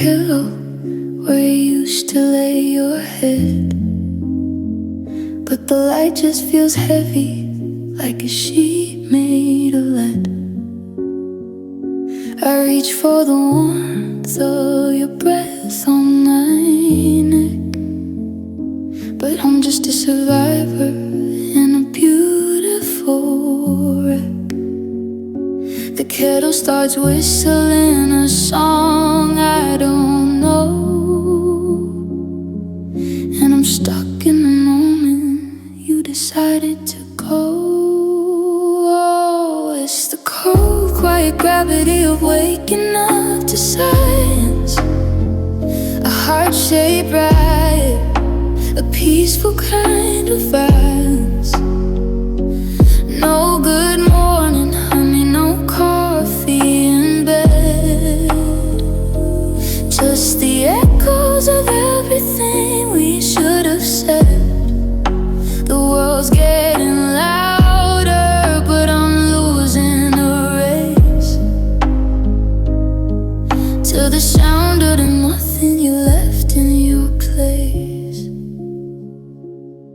pillow where you used to lay your head, but the light just feels heavy, like a sheet made of lead. I reach for the warmth of your breath on my neck, but I'm just a survivor in a beautiful wreck. The kettle starts whistling a song I don't know, and I'm stuck in the moment you decided to go. Oh, it's the cold, quiet gravity of waking up to science, a heart-shaped riot, a peaceful kind of violence. No good morning, honey, no coffee in bed, just the echoes of everything we should have said. The world's getting louder, but I'm losing the race to the sound of the nothing you left in your place.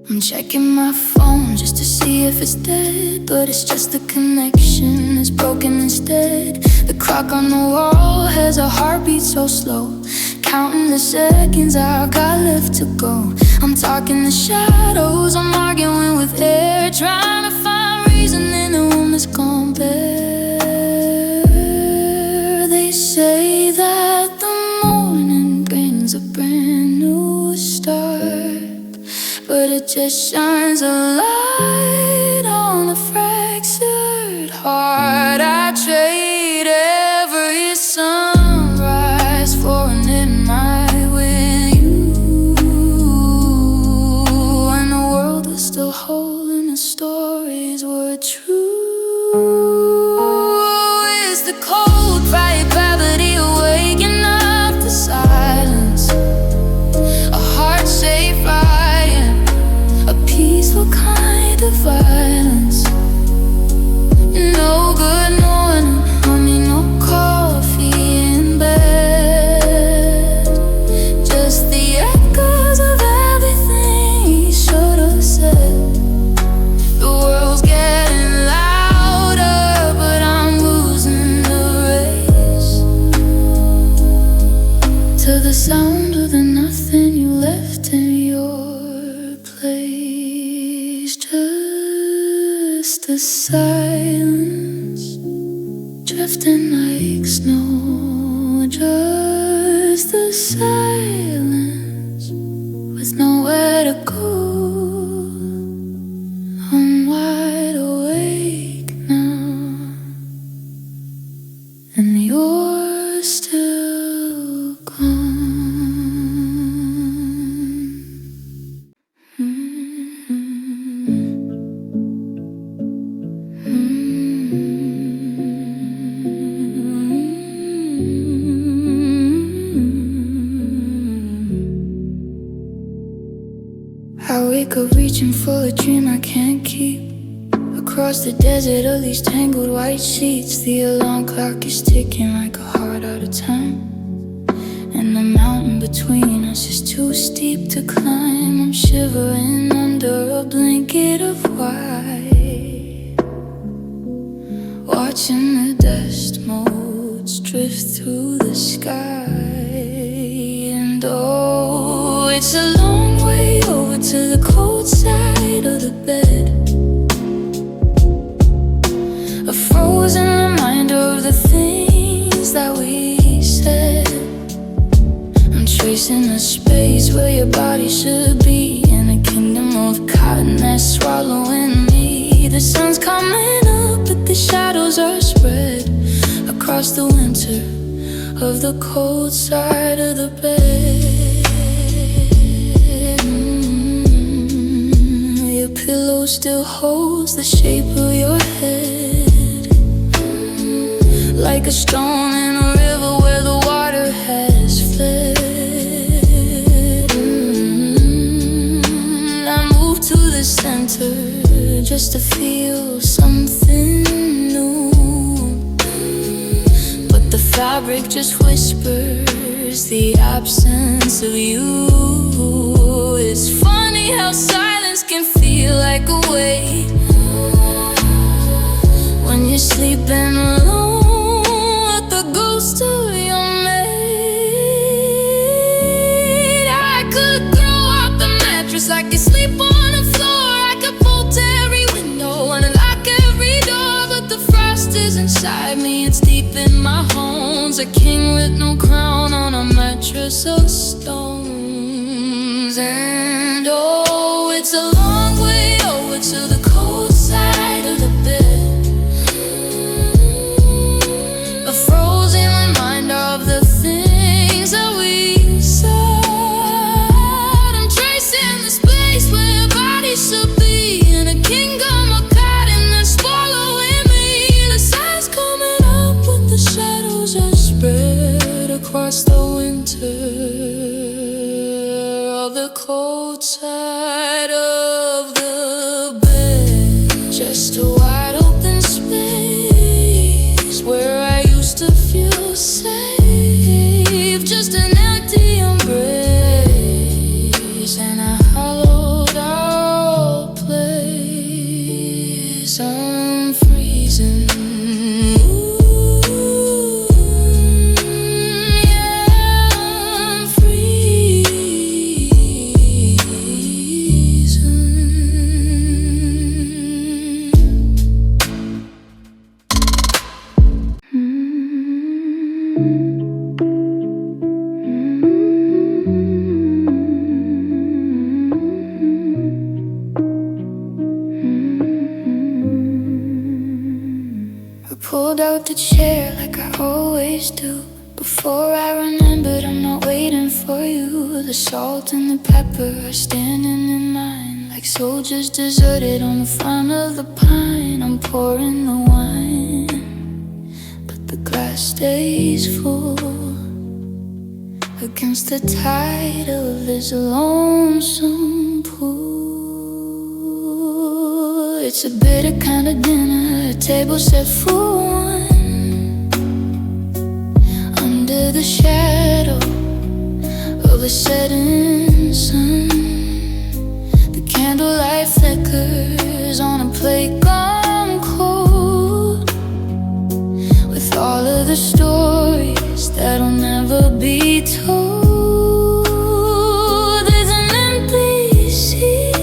I'm checking my phone just to see if it's dead, but it's just the connection is broken instead. The clock on the wall has a heartbeat so slow, counting the seconds I got left to go. I'm talking to shadows, I'm arguing with air, trying to find reason in a room that's gone bare. They say that the morning brings a brand new start, but it just shines a light on a fractured heart. I trade every sunrise for a midnight with you, and the world was still holding the stories were true. It's the cold, quiet gravity of waking up to silence, a heart-shaped riot, a peaceful kind of violence. No good morning, honey, no coffee in bed, just the echoes of everything he should have said. The world's getting louder, but I'm losing the race to the sound of the nothing you left in your place. Just the silence, drifting like snow. Just the silence, with nowhere to go. I'm wide awake now, and you're still gone. I wake up reaching for a dream I can't keep, across the desert of these tangled white sheets. The alarm clock is ticking like a heart out of time, and the mountain between us is too steep to climb. I'm shivering under a blanket of white, watching the dust motes drift through the sky. And oh, it's a long way over to the cold side of the bed, a frozen reminder of the things that we said. I'm tracing a space where your body should be, in a kingdom of cotton that's swallowing me. The sun's coming up, but the shadows are spread across the winter of the cold side of the bed. Your pillow still holds the shape of your head, like a stone in a river where the water has fled. I move to the center just to feel something new, but the fabric just whispered worse, the absence of you. It's funny how silence can feel like a weight when you're sleeping alone with the ghost of your mate. I could throw out the mattress, I could sleep on the floor, I could bolt every window and lock every door, but the frost is inside me, it's deep in my bones. A king with no crown on a mattress of stones. And oh, it's a long way over to the cold side of the bed, a frozen reminder of the things that we said. I'm tracing the space where bodies should be, in a kingdom of cotton that's swallowing me. The sun's coming up when the shadows are spread across the winter of the cold side of the bed. Just a wide open space where I used to feel safe, just an empty embrace and a hollowed out place. I'm freezing. I pulled out the chair like I always do. Before I remembered, I'm not waiting for you. The salt and the pepper are standing in line, like soldiers deserted on the front of the pine. I'm pouring the wine, but the glass stays full against the tide of this lonesome pool. It's a bitter kind of dinner, a table set for one, under the shadow of the setting sun. The candlelight flickers on a plate gone cold, with all of the stories that'll never be told. There's an empty seat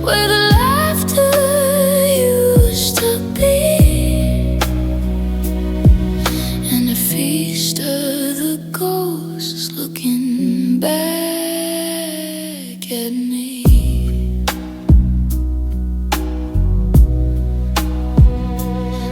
where the laughter used to be, and a feast of the ghosts looking back at me.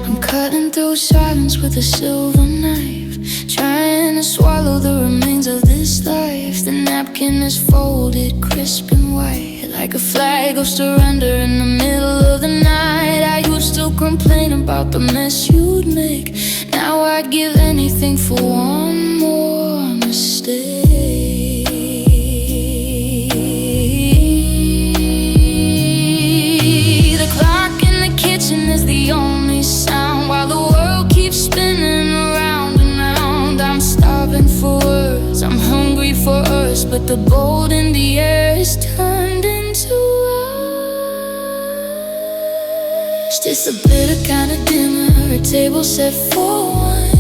I'm cutting through silence with a silver knife, trying to swallow the remains of this life. The napkin is folded, crisp and white, like a flag of surrender in the middle of the night. I used to complain about the mess you'd make. Now I'd give anything for one more mistake. The clock in the kitchen is the only sound, while the world keeps spinning around and round. I'm starving for words, I'm hungry for us, but the gold in the air is turned into rust. It's a bitter kind of dinner, a table set for one,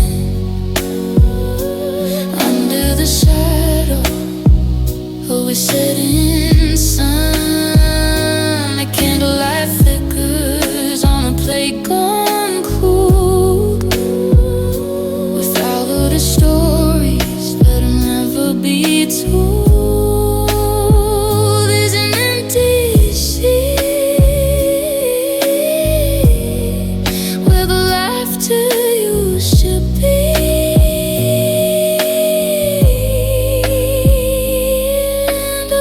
under the shadow of a setting sun. The candlelight flickers on a plate gone cold, with all of the stories that'll never be told. There's an empty seat where the laughter used to be, and a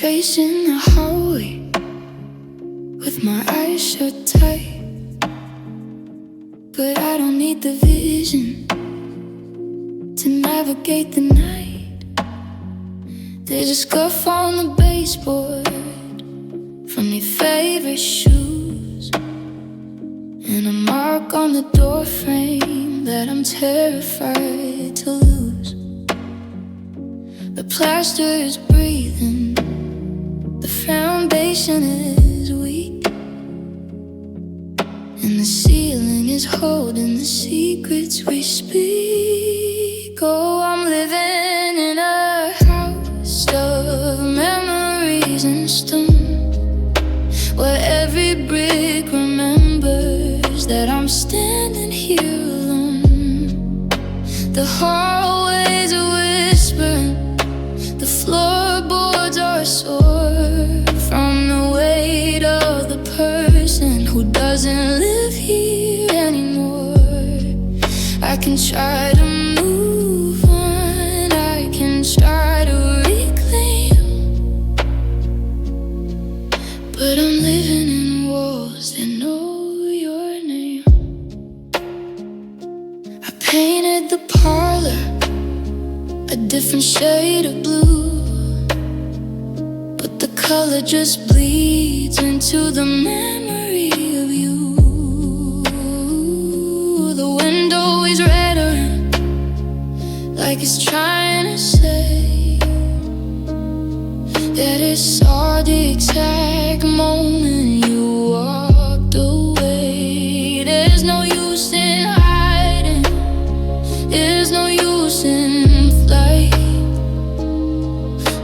tracing the hallway with my eyes shut tight, but I don't need the vision to navigate the night. There's a scuff on the baseboard from your favorite shoes, and a mark on the door frame that I'm terrified to lose. The plaster is breathing, the foundation is weak, and the ceiling is holding the secrets we speak. Oh, I'm living in a house of memories and stone, where every brick remembers that I'm standing here alone. The hallways are whispering, the floorboards are sore from the weight of the person who doesn't live here anymore. I can try to move on, I can try to reclaim, but I'm living in walls that know your name. I painted the parlor a different shade of blue, but the color just bleeds into the memory of you. The window is redder, like it's trying to say that it saw the exact moment you walked away. There's no use in hiding, there's no use in flight,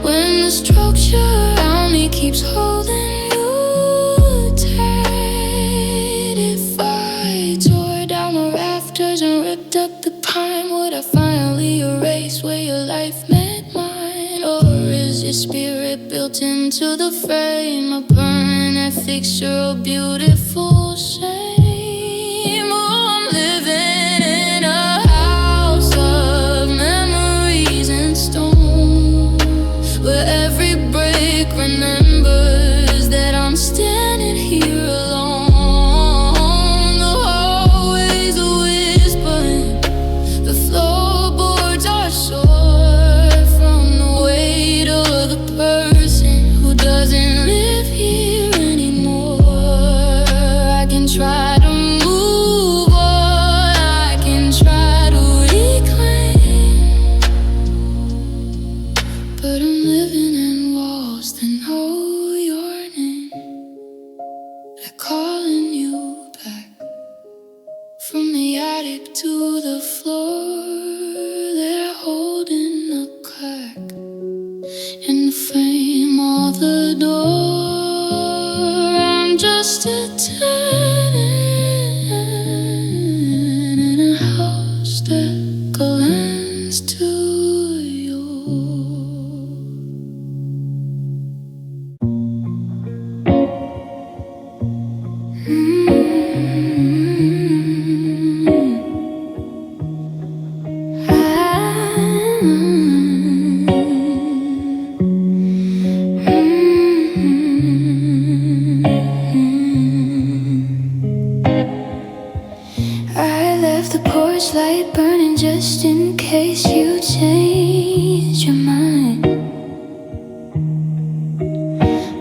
when the structure around me keeps holding you tight. If I tore down the rafters and ripped up the pine, would I finally erase where your life met mine? Or is your spirit built into the frame, a permanent fixture of beautiful shame? Oh, I'm living in a house of memories and stone, where every break remembers that I'm standing here alone. The hallways are whispering, the floorboards are sore from the weight of the person who doesn't live here anymore. I can try to move on, I can try to reclaim, but I'm living in walls that know your name. They're calling you back from the attic to the floor. They're holding a crack in the frame of the door. I'm just a tenant in a house that belongs to you. I left the porch light burning just in case you change your mind,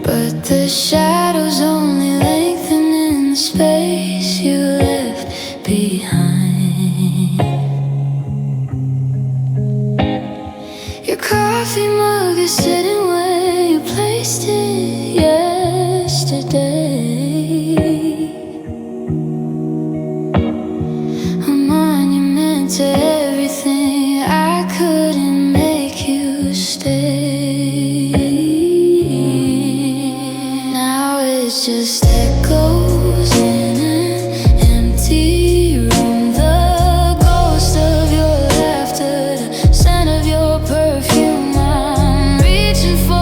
but the shadows only lengthen in the space you left behind. Your coffee mug is sitting where you placed it yesterday, a monument to everything. I couldn't make you stay. Now it's just echoes in an empty room, the ghost of your laughter, the scent of your perfume. I'm reaching for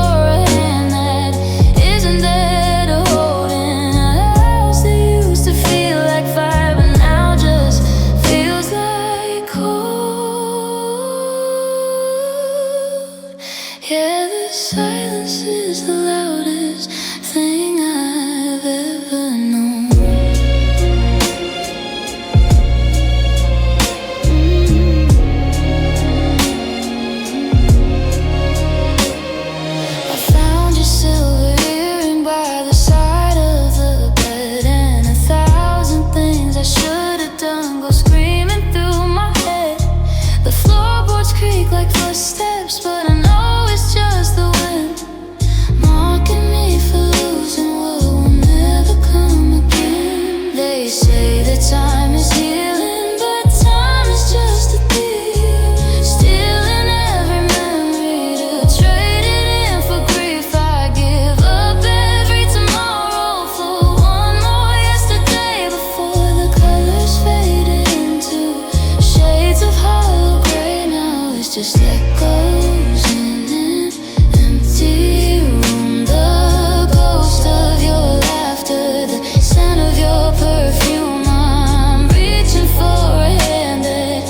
perfume. I'm reaching for a hand that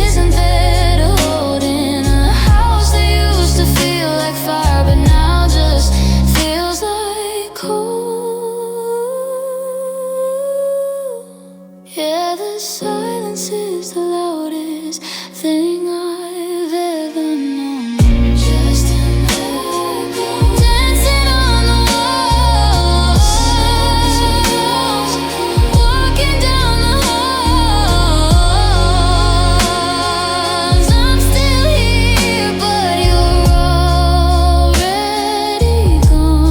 isn't there to hold in a house that used to feel like fire, but now just feels like cold. Yeah, the silence is the loudest thing I've ever known. Just an echo dancing on the walls, walking down the halls. I'm still here, but you're already gone.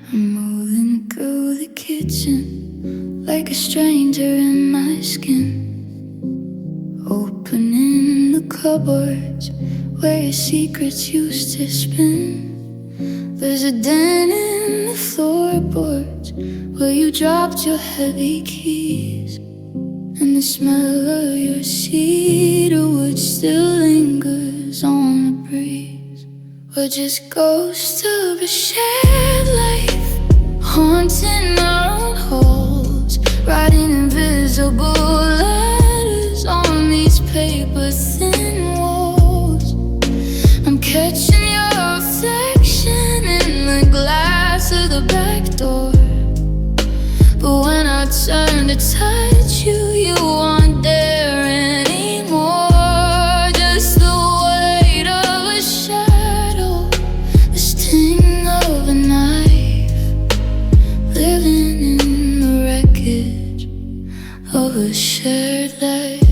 I'm moving through the kitchen like a stranger in my skin, opening the cupboards where your secrets used to spin. There's a dent in the floorboards where you dropped your heavy keys, and the smell of your cedar wood still lingers on the breeze. We're just ghosts of a shared life, haunting our own halls, writing invisible letters on these paper thin walls. I'm catching your reflection in the glass of the back door, but when I turn to touch you, you aren't there anymore. Just the weight of a shadow, the sting of a knife, living in the wreckage of a shared life.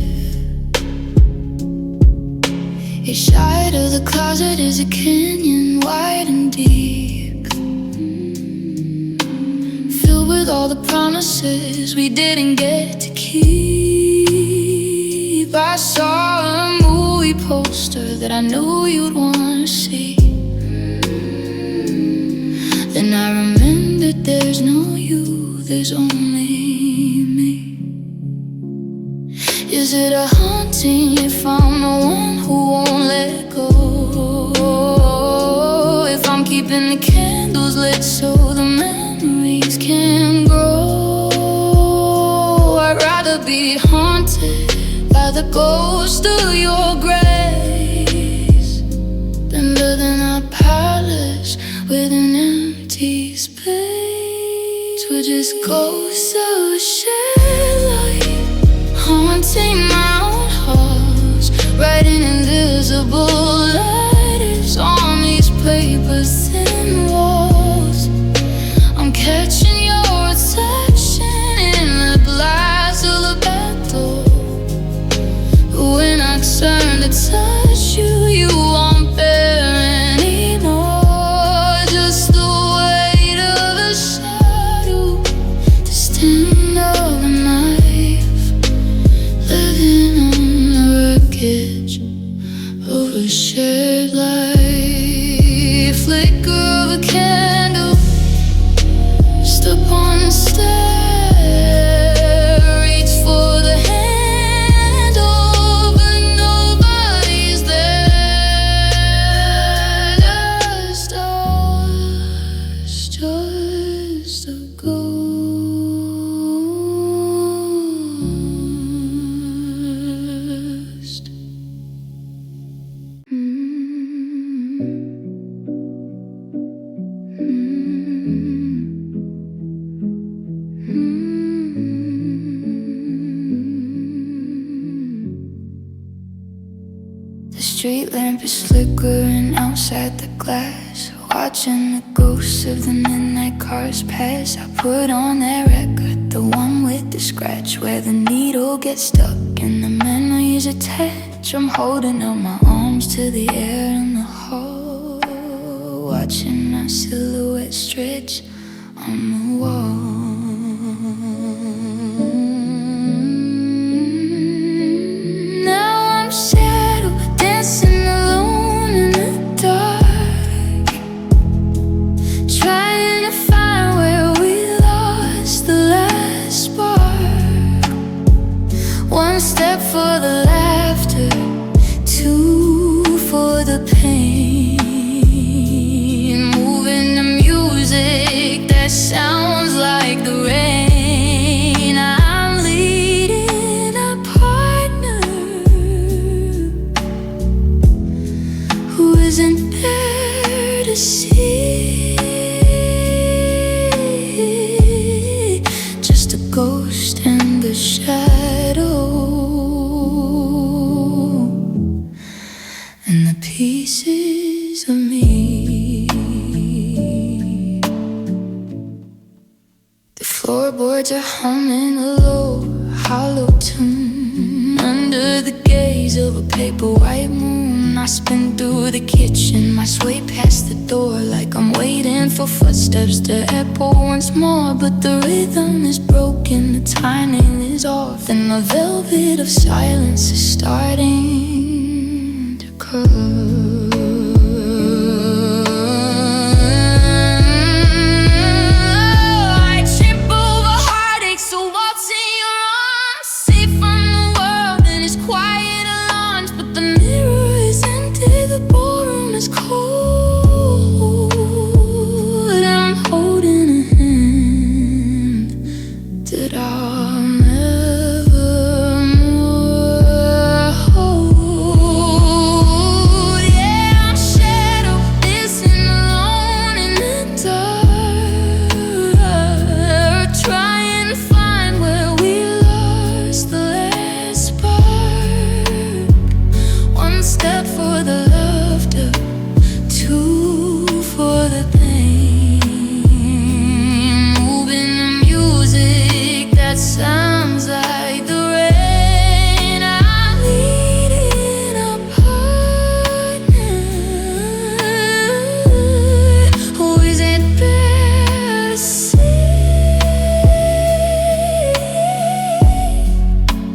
Each side of the closet is a canyon, wide and deep, filled with all the promises we didn't get to keep. I saw a movie poster that I knew you'd wanna see. Then I remembered there's no you, there's only me. Is it a haunting if I'm the one who won't let go? If I'm keeping the candles lit so the memories can grow? I'd rather be haunted by the ghost of your grace than live in a palace with an empty space. We're just ghosts of a shared life, haunting my own halls, writing invisible letters on these paper thin walls. I'm catching your reflection in the glass of the back door, but when I turn to touch you, you aren't there anymore. Just the weight of a shadow, the sting of a knife, living on the wreckage of a shared life. Flicker of a candle, step on the stair, reach for the handle, but nobody's there. Just us, just a ghost. The street lamp is flickering outside the glass, watching the ghosts of the midnight cars pass. I put on that record, the one with the scratch, where the needle gets stuck and the memories attach. I'm holding out my arms to the air in the hall. watching our silhouette stretch on the wall. Now I'm shadow dancing alone in the dark, trying to find where we lost the last spark. One step for the laughter, two for the pain, moving the music that sounds like the rain. I'm leading a partner who isn't there to see, just a ghost in the shadow, and the pieces of me. The floorboards are humming a low, hollow tune under the gaze of a paper white moon. I spin through the kitchen, my sway past the door, like I'm waiting for footsteps to echo once more. But the rhythm is broken, the timing is off, and the velvet of silence is starting to curve. I trip over heartache, so waltz in your arms, safe from the world and its quiet alarms. But the mirror is empty, the ballroom is cold, and I'm holding a hand that I'll never more hold. Yeah, I'm shadow dancing alone in the dark, trying to find where we lost the last spark. One step for the laughter, two for the pain, moving the music that sounds like the rain. I'm leading a partner who isn't there to see,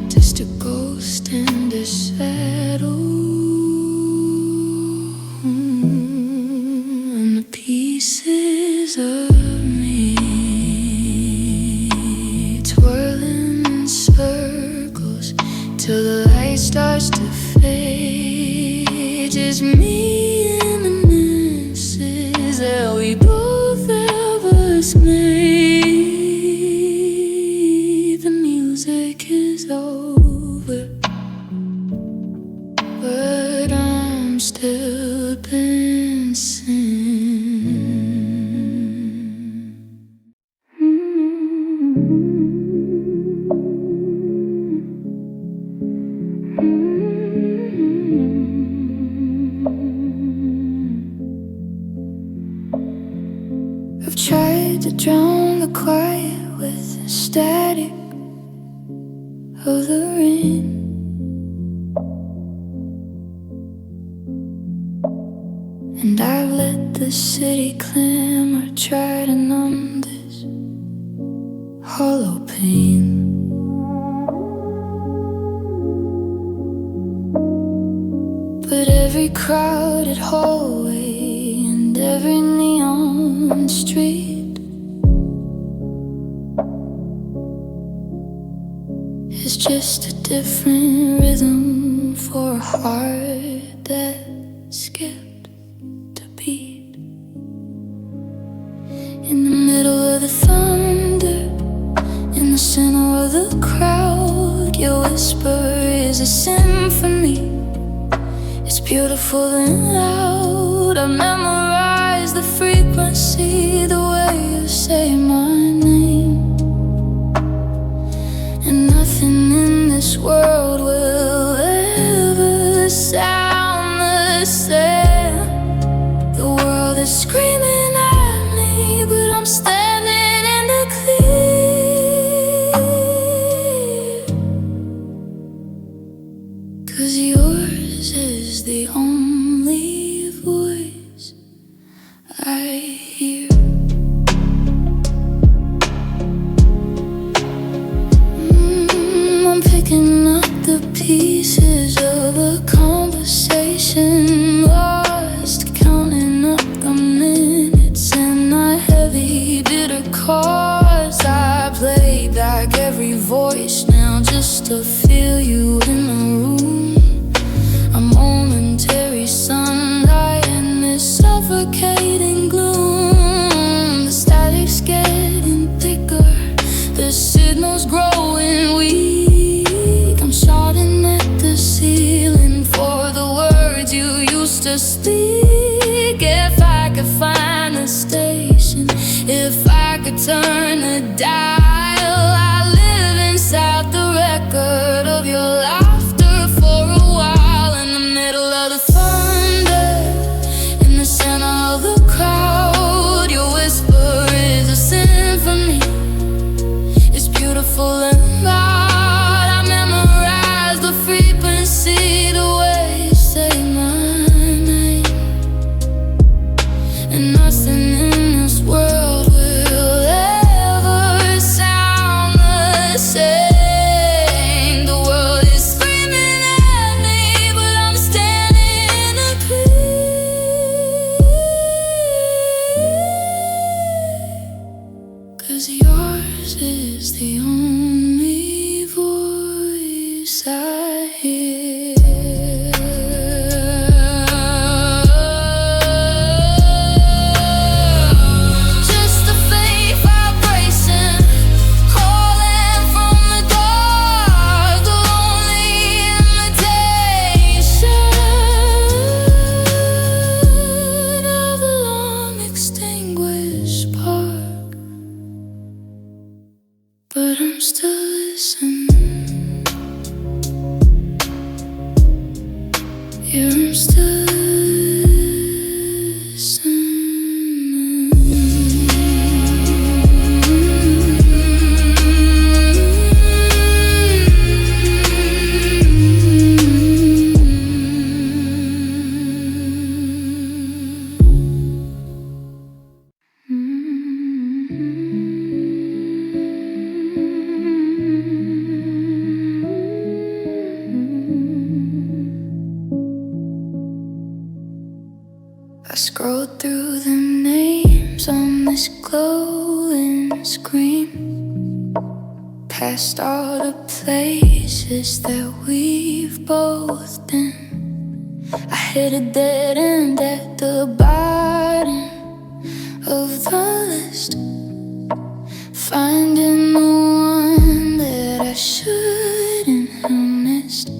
just a ghost in the shadow, and the pieces of me twirling in circles till the light starts to fade. Just me and the misses that we both ever made. The music is over, but I'm still dancing. I've tried to drown the quiet with the static of the rain, and I've let the city clamor try to numb this hollow pain. But every crowded hallway and every neon street is just a different rhythm for a heart that skipped a beat. In the middle of the thunder, in the center of the crowd, your whisper is a symphony. It's beautiful and loud. I memorize the frequency, the way you say my name, and nothing in this world will ever sound the same. The world is screaming at me, but I'm standing in the clear. 'Cause yours is the only voice I hear. I'm picking up the pieces of a conversation, lost counting up the minutes and the heavy bitter chords. I play back every voice now just to feel you in the room. A momentary sunlight in this suffocating gloom. The static's getting thicker, the signal's growing weak. I'm shouting at the ceiling for the words you used to speak. If I could find a station, if I could turn the dial, I live inside the record of your laughter for a while. In the middle of the thunder, in the center of the crowd, your whisper is a symphony. It's beautiful and loud. I memorize the frequency, the way you say my name. And nothing in this world will ever sound the same. The world is screaming at me, but I'm standing in a peace. 'Cause yours is the only voice I hear. Just a faint vibration calling from the dark, the lonely invitation of the long extinguished spark. But I'm still listening. Yeah, I'm still I scrolled through the names on this glowing screen, past all the places that we've both been. I hit a dead end at the bottom of the list, finding the one that I shouldn't have missed.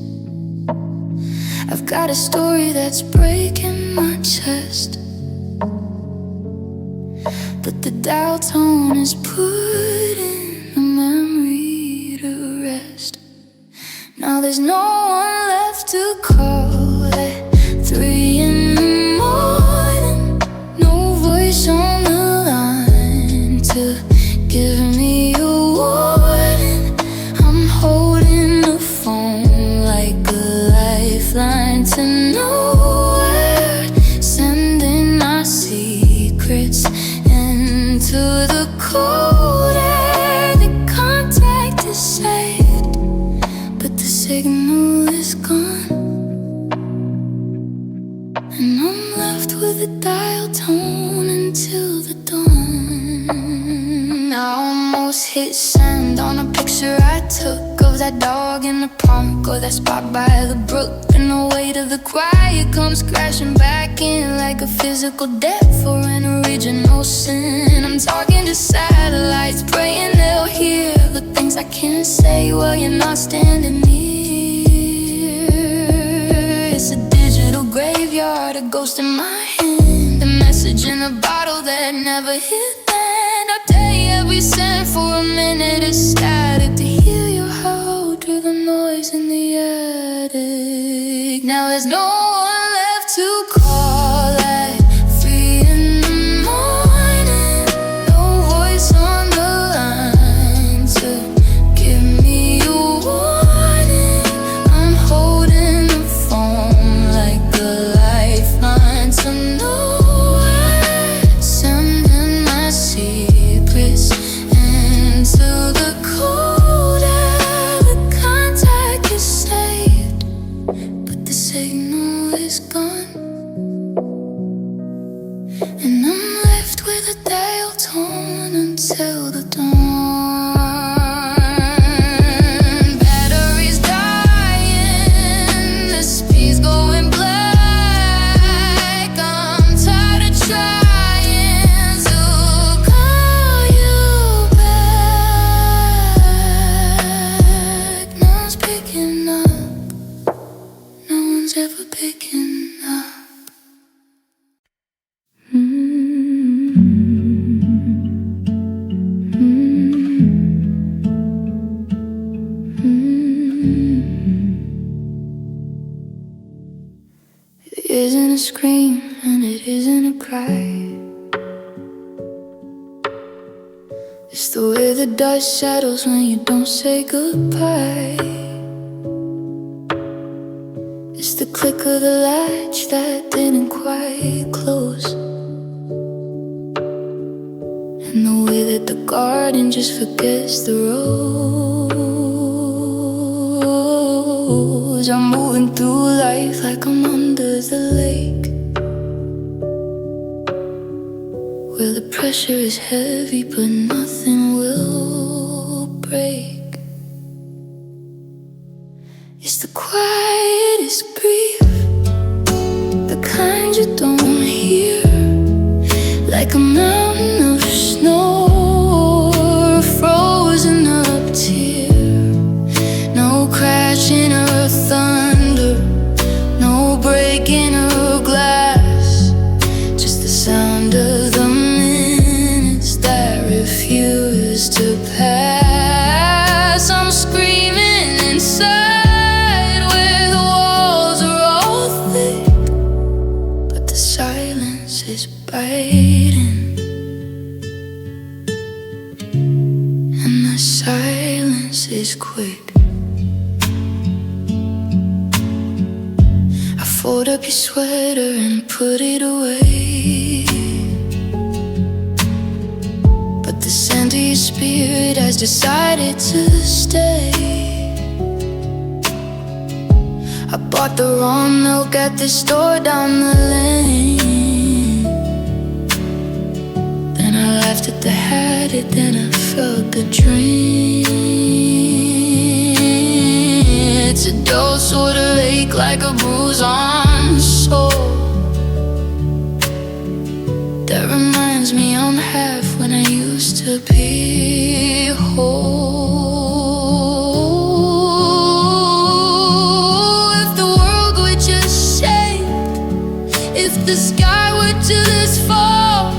I've got a story that's breaking my chest, but the dial tone is putting the memory to rest. Now there's no one left to call at 3 in the morning. No voice on the line to give me a warning. I'm holding the phone like a lifeline to nowhere, sending our secrets into the cold air. The contact is saved, but the signal is gone, and I'm left with a dial tone until the dawn. I almost hit send on a picture I took of that dog in the park, or that spot by the brook, and the weight of the quiet comes crashing back in like a physical debt for an original sin. I'm talking to satellites, praying they'll hear the things I can't say while you're not standing near. It's a digital graveyard, a ghost in my hand, a message in a bottle that never hit land. I'll pay every cent for a minute, it's static to hear your howl through the noise in the attic. Now there's no one left to call at 3 in the morning. No voice on the line to give me a warning. I'm holding the phone like a lifeline to nowhere, the day will dawn until the dawn. Batteries dying, the speed's going black. I'm tired of trying to call you back. No one's picking up, no one's ever picking up. It isn't a scream and it isn't a cry. It's the way the dust settles when you don't say goodbye. It's the click of the latch that didn't quite close, and the way that the garden just forgets the rose. I'm moving through life like I'm under the lake, where the pressure is heavy but nothing will break. It's the quietest grief, the kind you don't hear, like a mountain of snow or a frozen up tear. No crashing or thunder, no breaking of glass, just the sound of the minutes that refuse to pass. I'm screaming inside where the walls are all thick, but the silence is biting, and the silence is quick. I fold up your sweater and put it away, but the scent of your spirit has decided to stay. I bought the wrong milk at the store down the lane. Then I laughed at the habit, then I felt the drain. It's a dull sort of ache, like a bruise on the soul, that reminds me I'm half when I used to be whole. If the world would just shake, if the sky were to this fall,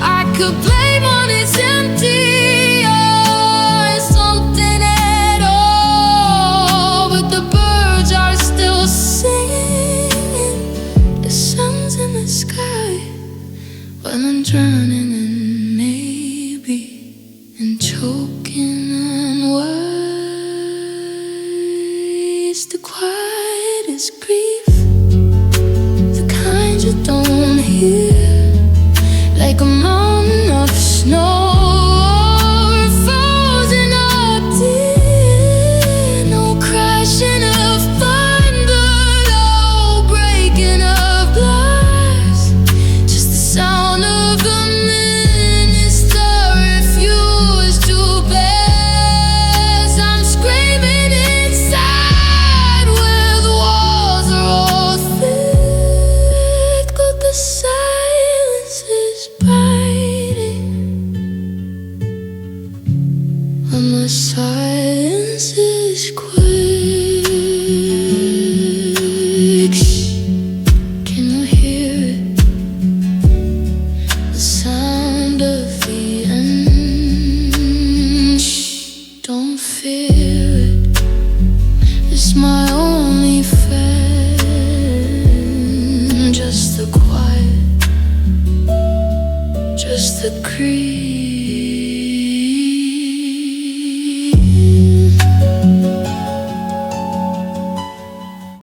I could blame on its empty or something at all. But the birds are still singing, the sun's in the sky, while I'm drowning in maybe and choking on why. It's the quietest grief, the kind you don't hear, like a mountain of snow or a frozen up tear. No crashing of thunder, no breaking of glass, just the sound of the minutes that refuse to pass. I'm screaming inside where the walls are all thick, but the silence is biting, and the silence is quick. Shh, can you hear it? The sound of the end. Shh, don't fear it. It's my only friend. Just the quiet, just the grief.